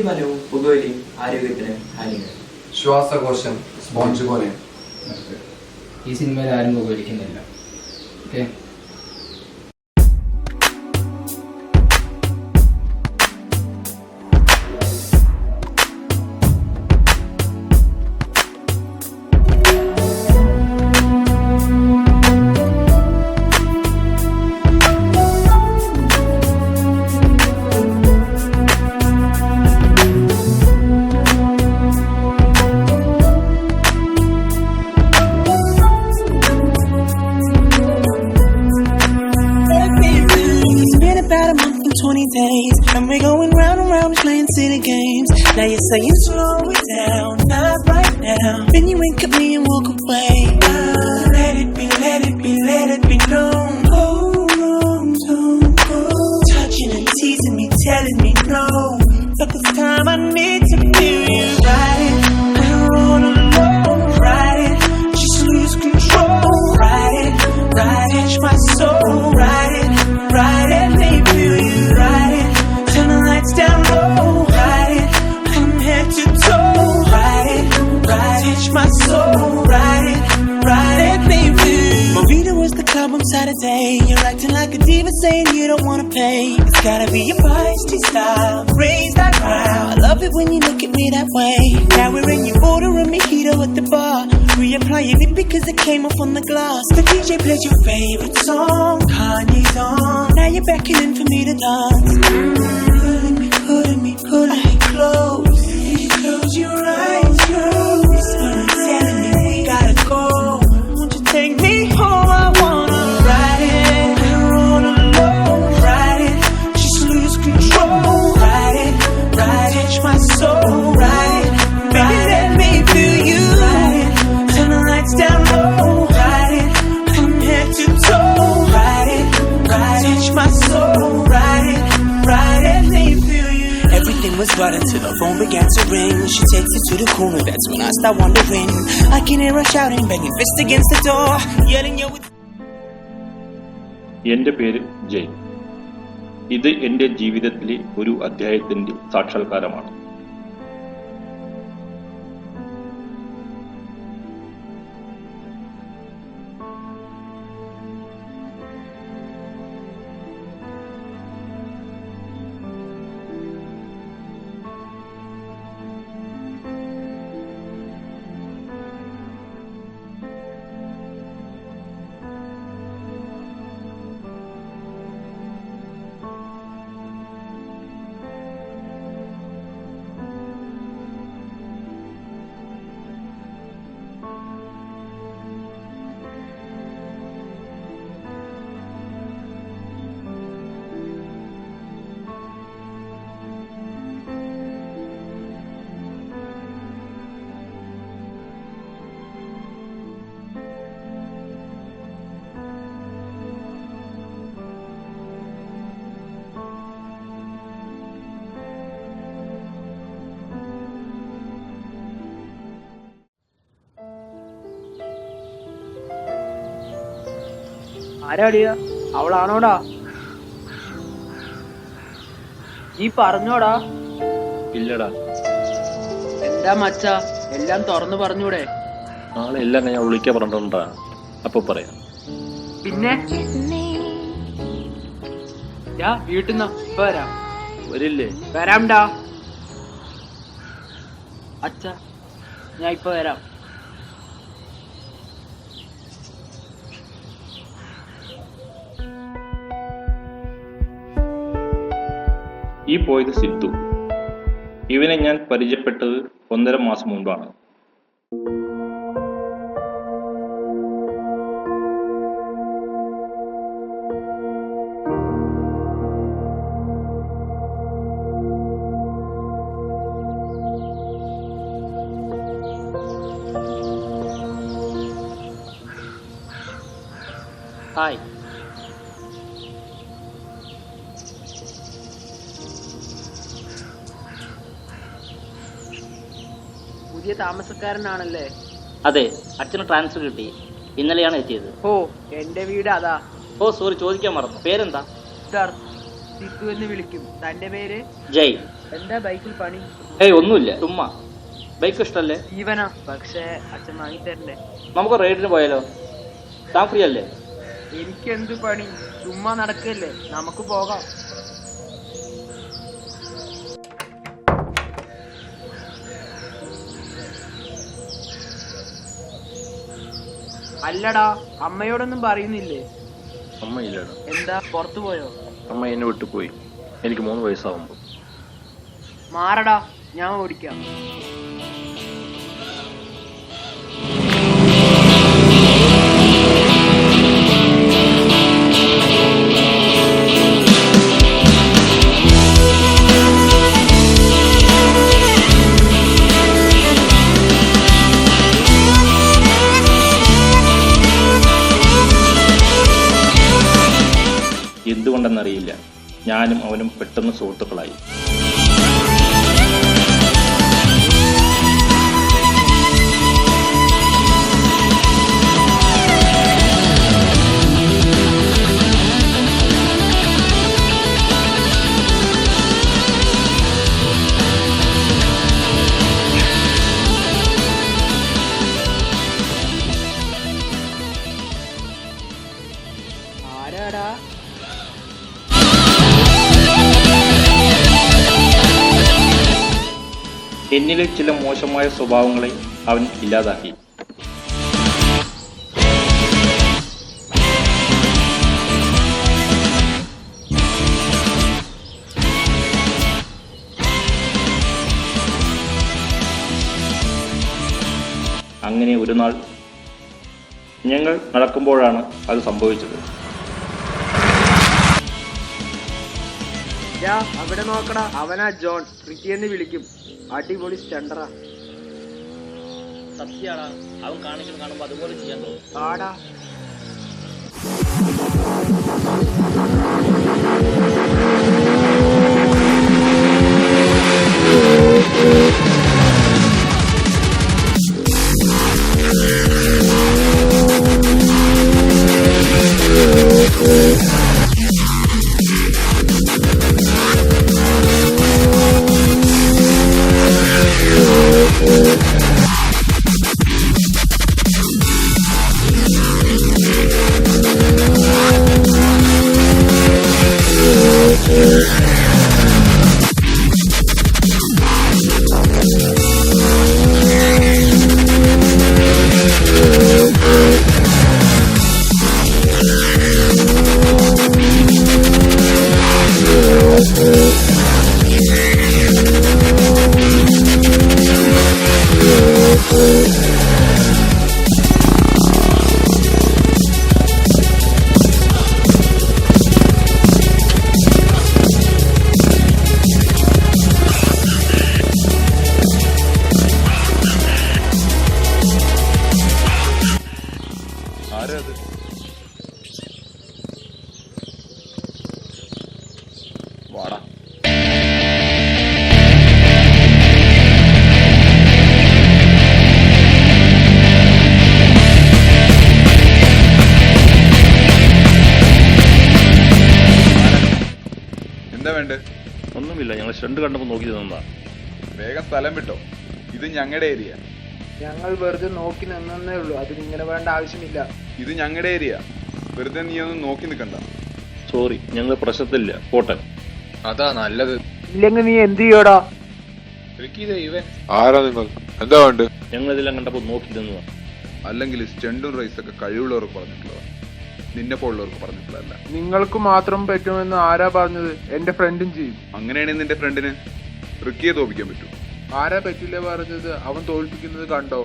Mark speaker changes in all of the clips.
Speaker 1: മദ്യപാനവും പുകവലിയും ആരോഗ്യത്തിന് ഹാനികരം.
Speaker 2: ശ്വാസകോശം സ്പോഞ്ച് പോലെ.
Speaker 3: ഈ സിനിമയിൽ ആരും പുകവലിക്കുന്നില്ല. Okay.
Speaker 4: Days, and we're going round and round playing silly games. Now you're saying slow it down, not right now. Then you wink at me and walk away. Let it be, let it be, let it be known. Don't go touching and teasing me, telling me no. But this time I need to feel you. Ride it, we're all alone. Ride it, just lose control. Ride it, touch my soul. Ride it, let me feel you. Down low, ride it from head to toe, ride it, touch my soul, ride it, baby. Marita was the club on Saturday. You're acting like a diva, saying you don't wanna pay. It's gotta be your feisty style, raise that crowd. I love it when you look at me that way. Now we're in, you order a mojito at the bar. Reapplying it because it came off on the glass. The DJ played your favorite song, Kanye's on. Now you're beckoning for me to dance. Pulling me close. Close your eyes, close. Telling me we gotta go. Won't you take me home? I wanna ride it. We're all alone. Ride it, just lose control. Ride it, touch my soul. Ride it, baby, let me feel you. Ride it, turn the lights down low. Ride it, from head to toe. Ride it, touch my soul. Ride it, let me feel you. Everything was right until the phone began to ring. She takes it to the corner, that's when I start wondering. I can hear her shouting, banging fist against the door, yelling yo.
Speaker 5: എൻ്റെ പേര് ജയ്. ഇത് എൻ്റെ ജീവിതത്തിലെ ഒരു അധ്യായത്തിൻ്റെ സാക്ഷാത്കാരമാണ്.
Speaker 6: ആരാടിയ അവളാണോടാ? നീ പറഞ്ഞോടാ?
Speaker 5: ഇല്ലടാ.
Speaker 6: എന്താ മച്ചാ, എല്ലാം തുറന്നു പറഞ്ഞൂടെ?
Speaker 5: നാളെ എല്ലാം ഞാൻ വിളിക്കാൻ പറഞ്ഞിട്ടുണ്ടാ, അപ്പൊ പറയാം.
Speaker 6: പിന്നെ ഞാൻ വീട്ടിൽ നിന്ന് ഇപ്പൊ വരാം.
Speaker 5: വരില്ലേ?
Speaker 6: വരാംടാ അച്ഛാ, ഞാൻ ഇപ്പൊ വരാം.
Speaker 5: ഈ പോയത് സിദ്ധു. ഇവനെ ഞാൻ പരിചയപ്പെട്ടത് 1.5 മാസം മുൻപാണ്.
Speaker 6: ഹായ്. പുതിയ താമസക്കാരനാണല്ലേ?
Speaker 7: അതെ, അച്ഛന് ട്രാൻസ്ഫർ കിട്ടി, ഇന്നലെയാണ് എത്തിയത്.
Speaker 6: ഓ, എന്റെ വീട് അതാ.
Speaker 7: ഓ സോറി, ചോദിക്കാൻ മറന്നു. പേരെന്താ?
Speaker 6: സിദ്ധു എന്ന് വിളിക്കും. തന്റെ പേര്?
Speaker 7: ജയ്.
Speaker 6: എന്താ ബൈക്കിൽ പണി?
Speaker 7: ഒന്നുമില്ല, ചുമ്മാ. ബൈക്ക് ഇഷ്ടല്ലേ?
Speaker 6: ജീവനാ, പക്ഷേ അച്ഛൻ വാങ്ങിത്തരണ്ടേ?
Speaker 7: നമുക്ക് റൈഡിന് പോയാലോ? താൻ ഫ്രീ അല്ലേ?
Speaker 6: എനിക്കെന്ത് പണി? ചുമ്മാ നടക്കല്ലേ, നമുക്ക് പോകാം. അല്ലടാ, അമ്മയോടൊന്നും പറയുന്നില്ലേ?
Speaker 5: അമ്മ ഇല്ലടാ.
Speaker 6: എന്താ, പുറത്തു പോയോ?
Speaker 5: അമ്മ എന്നെ വിട്ടു പോയി. എനിക്ക് 3 വയസ്സാവുമ്പോൾ.
Speaker 6: മാറടാ, ഞാൻ ഓടിക്കാം.
Speaker 5: എന്തുകൊണ്ടെന്നറിയില്ല, ഞാനും അവനും പെട്ടെന്ന് സുഹൃത്തുക്കളായി.
Speaker 6: ആരാടാ?
Speaker 5: എന്നിലെ ചില മോശമായ സ്വഭാവങ്ങളെ അവൻ ഇല്ലാതാക്കി. അങ്ങനെ ഒരു നാൾ ഞങ്ങൾ നടക്കുമ്പോഴാണ് അത് സംഭവിച്ചത്.
Speaker 6: അവിടെ നോക്കടാ, അവനാ ജോൺ. റിക്കിയെന്ന് വിളിക്കും. അടിപൊളി സ്റ്റണ്ടറാ.
Speaker 7: സത്യാടാ, അവൻ കാണിക്കുന്ന കാണുമ്പോൾ അതുപോലെ ചെയ്യാൻ തോന്നും.
Speaker 6: ആടാ.
Speaker 5: വാടാ.
Speaker 8: എന്താ വേണ്ടേ?
Speaker 5: ഒന്നുമില്ല, ഞങ്ങൾ സ്റ്റണ്ട് കണ്ടപ്പോൾ നോക്കി നിന്നതാ.
Speaker 8: വേഗം സ്ഥലം വിട്ടോ, ഇത് ഞങ്ങളുടെ ഏരിയ.
Speaker 6: ഞങ്ങൾ വെറുതെ നോക്കി നിന്നേ ഉള്ളൂ, അതിന് ഇങ്ങനെ വേണ്ട ആവശ്യമില്ല.
Speaker 8: ഇത് ഞങ്ങളുടെ ഏരിയ, വെറുതെ നീ ഒന്നും നോക്കി നിൽക്കണ്ട.
Speaker 5: സോറി, ഞങ്ങൾ പ്രശ്നത്തില്ല, പോട്ടെ.
Speaker 2: അതാ നല്ലത്.
Speaker 6: ഇല്ലെങ്കിൽ നീ എന്ത് ചെയ്യോടാ?
Speaker 8: ആരാ നിങ്ങൾ? എന്താ വേണ്ട?
Speaker 5: ഞങ്ങൾ ഇതെല്ലാം കണ്ടപ്പോൾ നോക്കി നിന്നതാ.
Speaker 8: അല്ലെങ്കിൽ സ്റ്റണ്ടും റൈസൊക്കെ കഴിവുള്ളവർക്ക് പറഞ്ഞിട്ടുള്ളതാ, നിന്നെ പോലുള്ളവർക്ക് പറഞ്ഞിട്ടുള്ളതല്ല.
Speaker 9: നിങ്ങൾക്ക് മാത്രം പറ്റുമെന്ന് ആരാ പറഞ്ഞത്? എന്റെ ഫ്രണ്ടും ചെയ്യും.
Speaker 8: അങ്ങനെയാണെങ്കിൽ നിന്റെ ഫ്രണ്ടിന് റിക്കിയെ തോപ്പിക്കാൻ പറ്റൂ.
Speaker 9: ആരാ പറ്റില്ല പറഞ്ഞത്? അവൻ തോൽപ്പിക്കുന്നത് കണ്ടോ?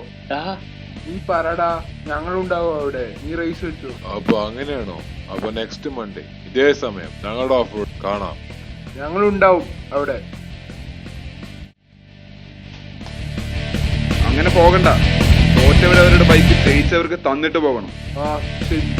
Speaker 9: നീ പറടാ, ഞങ്ങളുണ്ടാവും അവിടെ. നീ റേസ് വെച്ചു.
Speaker 10: അപ്പൊ അങ്ങനെയാണോ? അപ്പൊ നെക്സ്റ്റ് മൺഡേ ഇതേ സമയം ഞങ്ങളുടെ ഓഫ് റോഡ് കാണാം.
Speaker 9: ഞങ്ങളുണ്ടാവും അവിടെ.
Speaker 8: അങ്ങനെ പോകണ്ട, തോറ്റവരവരുടെ ബൈക്ക് ജയിച്ചവർക്ക് തന്നിട്ട് പോകണം.
Speaker 9: ആ ശരി.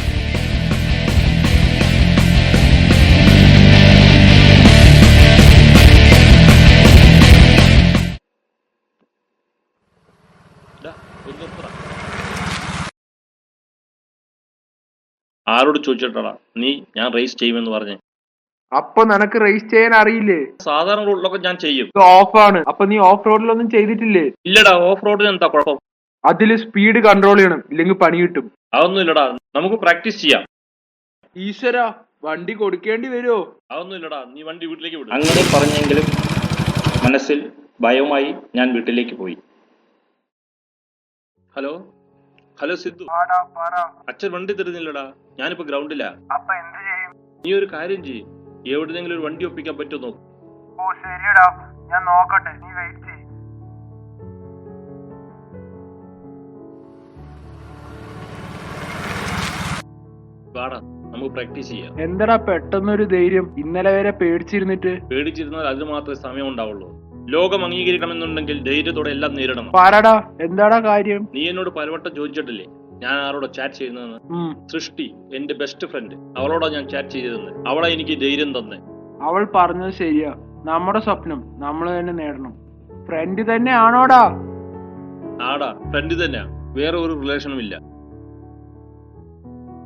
Speaker 5: ആരോട് ചോദിച്ചിട്ടാ നീ ഞാൻ റേസ് ചെയ്യുമെന്ന് പറഞ്ഞേ?
Speaker 6: അപ്പൊ നിനക്ക് റേസ് ചെയ്യാൻ അറിയില്ലേ?
Speaker 5: സാധാരണ റോഡിലൊക്കെ ഞാൻ ചെയ്യും.
Speaker 6: ഇത് ഓഫാണ്. അപ്പൊ നീ ഓഫ് റോഡിലൊന്നും ചെയ്തിട്ടില്ലേ?
Speaker 5: ഇല്ലടാ, ഓഫ് റോഡിന് എന്താ കുഴപ്പം?
Speaker 6: അതില് സ്പീഡ് കൺട്രോൾ ചെയ്യണം, ഇല്ലെങ്കിൽ പണി കിട്ടും.
Speaker 5: അതൊന്നും ഇല്ലടാ, നമുക്ക് പ്രാക്ടീസ് ചെയ്യാം.
Speaker 6: ഈശ്വര, വണ്ടി കൊടുക്കേണ്ടി വരുമോ?
Speaker 5: അതൊന്നും ഇല്ലടാ, നീ വണ്ടി വീട്ടിലേക്ക് വിടും.
Speaker 7: അങ്ങനെ പറഞ്ഞെങ്കിലും മനസ്സിൽ ഭയവുമായി ഞാൻ വീട്ടിലേക്ക് പോയി.
Speaker 5: ഹലോ ഹലോ സിദ്ധു, അച്ഛൻ വണ്ടി തരുന്നില്ലടാ. ഞാനിപ്പോ ഗ്രൗണ്ടിലാ. നീ ഒരു കാര്യം ചെയ്യ്, എവിടെന്നെങ്കിലും ഒരു വണ്ടി ഒപ്പിക്കാൻ പറ്റുമോ നോക്ക്.
Speaker 6: ഓ ശരിയടാ, ഞാൻ നോക്കട്ടെ, നീ വെയിറ്റ് ചെയ്യ്.
Speaker 5: വാടാ, നമുക്ക് പ്രാക്ടീസ് ചെയ്യാം.
Speaker 6: എന്താടാ പെട്ടെന്നൊരു ധൈര്യം? ഇന്നലെ വരെ പേടിച്ചിരുന്നിട്ട്.
Speaker 5: പേടിച്ചിരുന്നാൽ അതിന് മാത്രമേ സമയം ഉണ്ടാവുള്ളൂ. ലോകം അംഗീകരിക്കണമെന്നുണ്ടെങ്കിൽ ധൈര്യത്തോടെ എല്ലാം നേരിടണം.
Speaker 6: പറടാ, എന്താടാ കാര്യം?
Speaker 5: നീ എന്നോട് പലവട്ടം ചോദിച്ചിട്ടില്ലേ ഞാൻ ആരോടെ ചാറ്റ് ചെയ്യുന്നതെന്ന്? സൃഷ്ടി, എന്റെ ബെസ്റ്റ് ഫ്രണ്ട്, അവളോടാ ഞാൻ ചാറ്റ് ചെയ്തതെന്ന്. അവളാ എനിക്ക് ധൈര്യം തന്നെ.
Speaker 6: അവൾ പറഞ്ഞത് ശരിയാ. നമ്മുടെ സ്വപ്നം നമ്മൾ തന്നെ നേടണം. ഫ്രണ്ട് തന്നെ ആണോടാ?
Speaker 5: ആടാ, ഫ്രണ്ട് തന്നെയാ, വേറെ ഒരു റിലേഷനും ഇല്ല.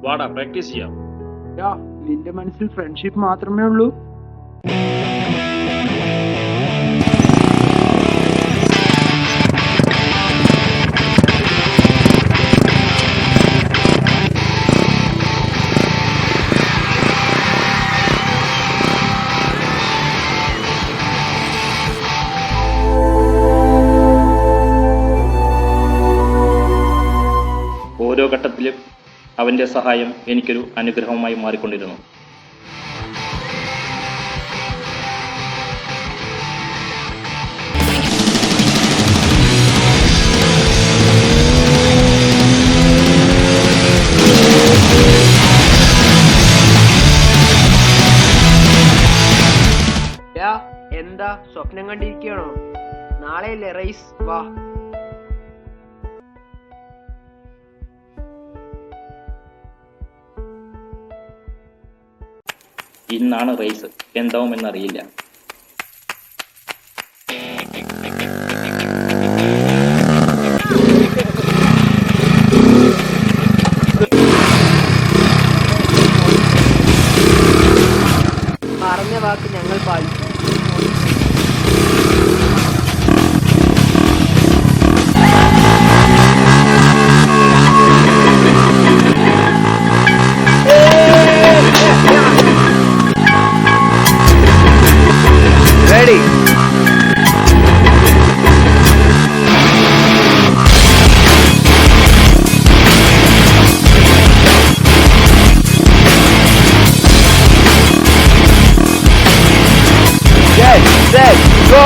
Speaker 5: വാടാ, പ്രാക്ടീസ് ചെയ്യാം.
Speaker 6: നിന്റെ മനസ്സിൽ ഫ്രണ്ട്ഷിപ്പ് മാത്രമേ ഉള്ളൂ?
Speaker 7: ഓരോ ഘട്ടത്തിലും അവൻ്റെ സഹായം എനിക്കൊരു അനുഗ്രഹമായി മാറിക്കൊണ്ടിരുന്നു.
Speaker 6: എന്താ സ്വപ്നം കണ്ടിരിക്കണോ? നാളെയല്ലേ റേസ്? വാ.
Speaker 7: ഇന്നാണ് റേസ്, എന്താവുമെന്നറിയില്ല.
Speaker 6: പറഞ്ഞ വാക്ക് ഞങ്ങൾ പാലിച്ചു. Ready? Get set, go!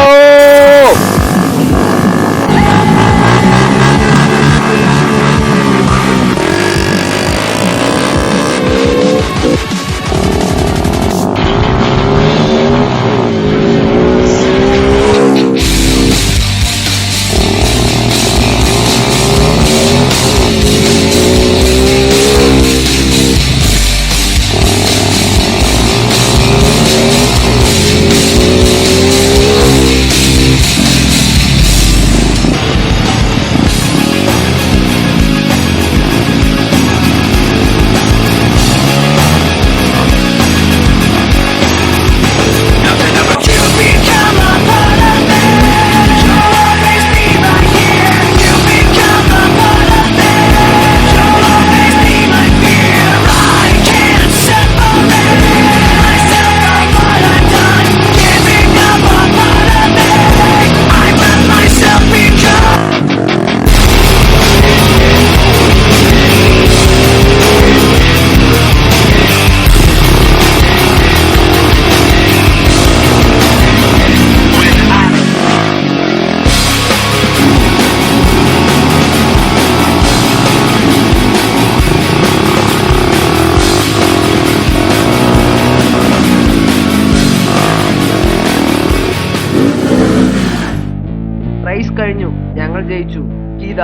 Speaker 6: Race കഴിഞ്ഞു, ഞങ്ങൾ ജയിച്ചു. ഗീത,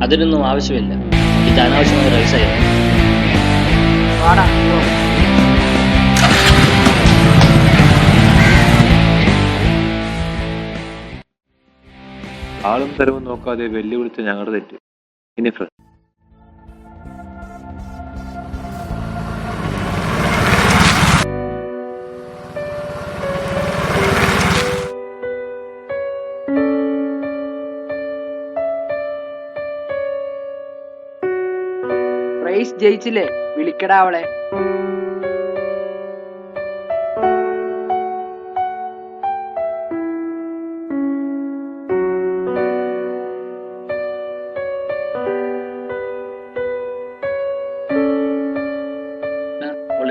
Speaker 7: അതിനൊന്നും ആവശ്യമില്ല, ഇത് അനാവശ്യമായ റേസായിരുന്നു.
Speaker 6: വാടാ.
Speaker 11: ആളും തരവും നോക്കാതെ വെല്ലുവിളിച്ച ഞങ്ങളുടെ തെറ്റ്. ഇനി ഫ്രണ്ട്
Speaker 6: റേസ് ജയിച്ചില്ലേ, വിളിക്കടാ അവളെ.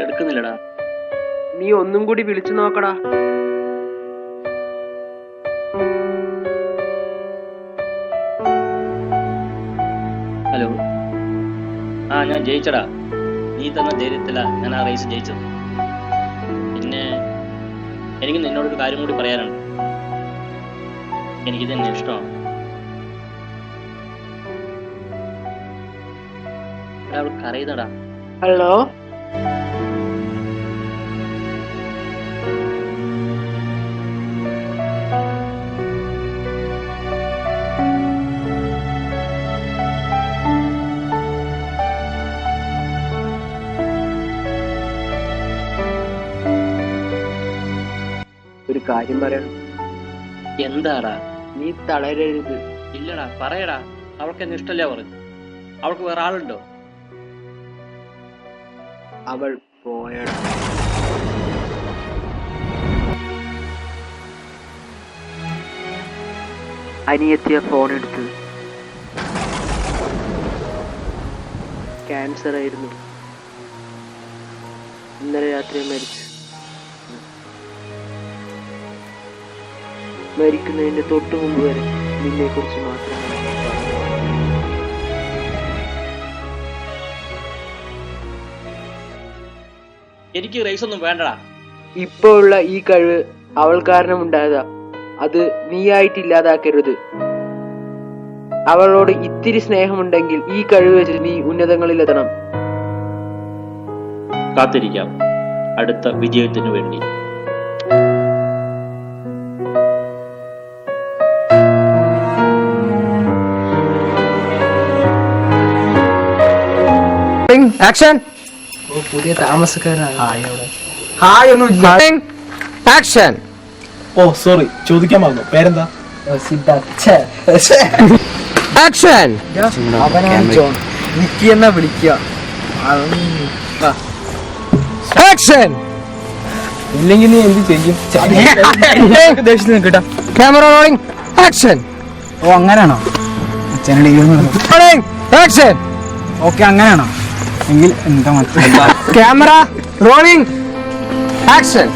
Speaker 7: എടുക്കുന്നില്ലടാ.
Speaker 6: നീ ഒന്നും കൂടി വിളിച്ചു നോക്കടാ.
Speaker 7: ഹലോ, ഞാൻ ജയിച്ചടാ. നീ തന്ന ധൈര്യത്തിലാ ഞാൻ ആ റേസ് ജയിച്ചത്. പിന്നെ എനിക്ക് നിന്നോടൊരു കാര്യം കൂടി പറയാനുണ്ട്. എനിക്ക് തന്നെ ഇഷ്ടമാണ്. അവൾ കരയുന്നടാ.
Speaker 6: ഹലോ, ഒരു കാര്യം പറയണം.
Speaker 7: എന്താടാ?
Speaker 6: നീ തളരരുത്.
Speaker 7: ഇല്ലടാ, പറയടാ. അവൾക്ക് എന്നെ ഇഷ്ടമല്ല പറഞ്ഞു. അവൾക്ക് വേറെ ആളുണ്ടോ?
Speaker 6: അവൾ പോയടാ. അനിയത്തിയ ഫോൺ എടുത്ത്. ക്യാൻസർ ആയിരുന്നു. ഇന്നലെ രാത്രി മരിച്ചു. മരിക്കുന്നതിന്റെ തൊട്ടു മുമ്പ് വരെ നിന്നെ കുറിച്ച് മാത്രമാണ്.
Speaker 7: എനിക്ക് റേസ് ഒന്നും വേണ്ടടാ.
Speaker 6: ഇപ്പോ ഉള്ള ഈ കഴിവ് അവൾ കാരണം ഉണ്ടായതാ. അത് നീയായിട്ട് ഇല്ലാതാക്കരുത്. അവളോട് ഇത്തിരി സ്നേഹമുണ്ടെങ്കിൽ ഈ കഴിവ് വെച്ച് നീ ഉന്നതങ്ങളിലെത്തണം.
Speaker 7: കാത്തിരിക്കാം അടുത്ത വിജയത്തിനു വേണ്ടി.
Speaker 3: ആക്ഷൻ. പുതിയ താമസക്കാരനാണ്. ഹായ് ഒന്നും ആക്ഷൻ.
Speaker 12: ഓ സോറി, ചോദിക്കാൻ മറന്നു. പേരെന്താ?
Speaker 3: ആക്ഷൻ. അവനാണ് ജോൺ. നിക്കി എന്നാ വിളിക്കുക. ആക്ഷൻ.
Speaker 12: ഇല്ലെങ്കിൽ നീ എന്ത് ചെയ്യും?
Speaker 3: Camera rolling. ആക്ഷൻ.
Speaker 12: ഓ അങ്ങനെയാണോ?
Speaker 3: ആക്ഷൻ.
Speaker 12: ഓക്കെ അങ്ങനെയാണോ? എങ്കിൽ എന്താ
Speaker 3: ക്യാമറ റോളിംഗ്. ആക്ഷൻ.